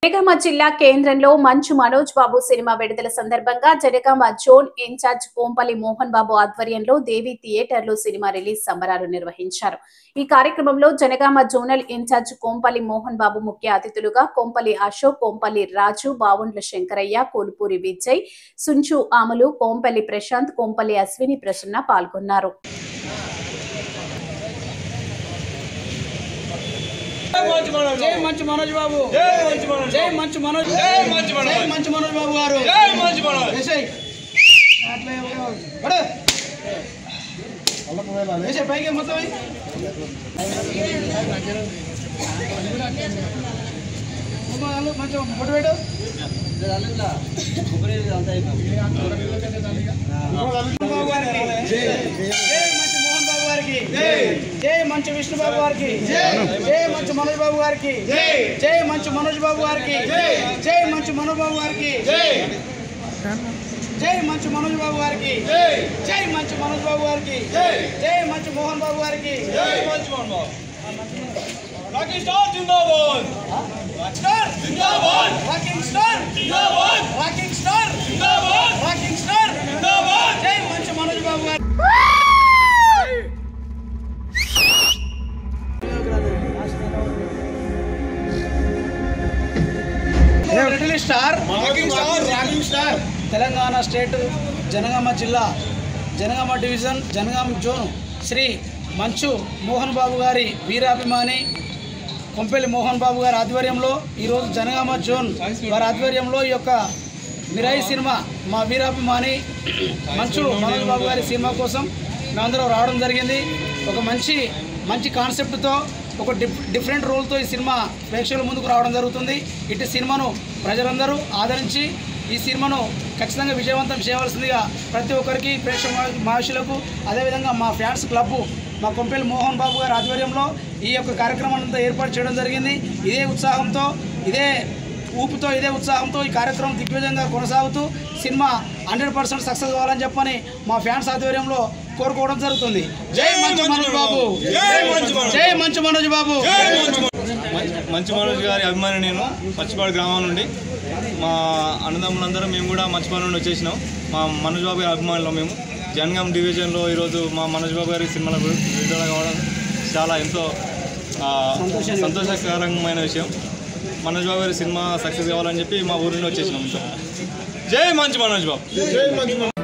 జనగామ జిల్లా కేంద్రంలో మంచు మనోజ్ బాబు సినిమా విడుదల సందర్భంగా జనగామ జోన్ ఇన్ఛార్జ్ కోంపల్లి మోహన్ బాబు ఆధ్వర్యంలో దేవి థియేటర్లో సినిమా రిలీజ్ సంబరాలు నిర్వహించారు. ఈ కార్యక్రమంలో జనగామ జోనల్ ఇన్ఛార్జ్ కోంపల్లి మోహన్ బాబు ముఖ్య అతిథులుగా కోంపల్లి అశోక్, కోంపల్లి రాజు, బావుండ్ల శంకరయ్య, కోలుపూరి విజయ్, సుంచు ఆములు, కోంపల్లి ప్రశాంత్, కోంపల్లి అశ్విని ప్రసన్న పాల్గొన్నారు. जय मंच मनोज बाबू, जय मंच मनोज, जय मंच मनोज बाबू गारू, जय मंच मनोज ऐसे बड़े ऐसे भाई के मतलब भाई मंच मोटिवेट जय मंच विष्णु बाबू गार की, जय मंच मनोज बाबू गार की, जय मंच मनोज बाबू गार की, जय मंच मनोज बाबू गार की, जय मंच मनोज बाबू गार की, जय मंच मनोज बाबू गार की, जय मंच मोहन बाबू गार की, जय मंच मोहन बाबू रॉकिंग स्टार जिंदाबाद, स्टार जिंदाबाद, रॉकिंग स्टार जिंदाबाद, रॉकिंग स्टार जिंदाबाद, रॉकिंग स्टार जिंदाबाद, जय मंच मनोज बाबू गार తెలంగాణ స్టేట్ జనగామ జిల్లా జనగామ డివిజన్ జనగామ జోన్ శ్రీ మంచు మోహన్ బాబు గారి వీరాభిమాని కొంపెల్లి మోహన్ బాబు గారి ఆధ్వర్యంలో ఈరోజు జనగామ జోన్ వారి ఆధ్వర్యంలో ఈ యొక్క మిరాయి సినిమా మా వీరాభిమాని మంచు మనోజ్ బాబు గారి సినిమా కోసం మేమందరం రావడం జరిగింది. ఒక మంచి కాన్సెప్ట్తో ఒక డిఫరెంట్ రోల్తో ఈ సినిమా ప్రేక్షకుల ముందుకు రావడం జరుగుతుంది. ఇటు సినిమాను ప్రజలందరూ ఆదరించి ఈ సినిమాను ఖచ్చితంగా విజయవంతం చేయవలసిందిగా ప్రతి ఒక్కరికి ప్రేక్షక మహర్షులకు అదేవిధంగా మా ఫ్యాన్స్ క్లబ్ మా కొంపెల్లి మోహన్ బాబు గారి ఆధ్వర్యంలో ఈ యొక్క కార్యక్రమాన్ని అంతా ఏర్పాటు చేయడం జరిగింది. ఇదే ఉత్సాహంతో ఇదే ఉత్సాహంతో ఈ కార్యక్రమం దిగ్విజయంగా కొనసాగుతూ సినిమా 100% సక్సెస్ కావాలని చెప్పని మా ఫ్యాన్స్ ఆధ్వర్యంలో కోరుకోవడం జరుగుతుంది. జై మంచు మనోజ్ బాబు, జై మంచు మనోజ్ బాబు. మంచు మనోజ్ గారి అభిమాని నేను పచ్చిపాడు గ్రామం నుండి. మా అన్నదమ్ములందరూ మేము కూడా మంచిపాడు నుండి వచ్చేసినాం. మా మనోజ్ బాబు గారి అభిమానులు మేము జనగాం డివిజన్లో ఈరోజు మా మనోజ్ బాబు గారి సినిమాలో విడుదల కావడం చాలా ఎంతో సంతోషకరమైన విషయం. మనోజ్ బాబు గారి సినిమా సక్సెస్ కావాలని చెప్పి మా ఊరిలో వచ్చేసినాం. జై మంచు మనోజ్ బాబు.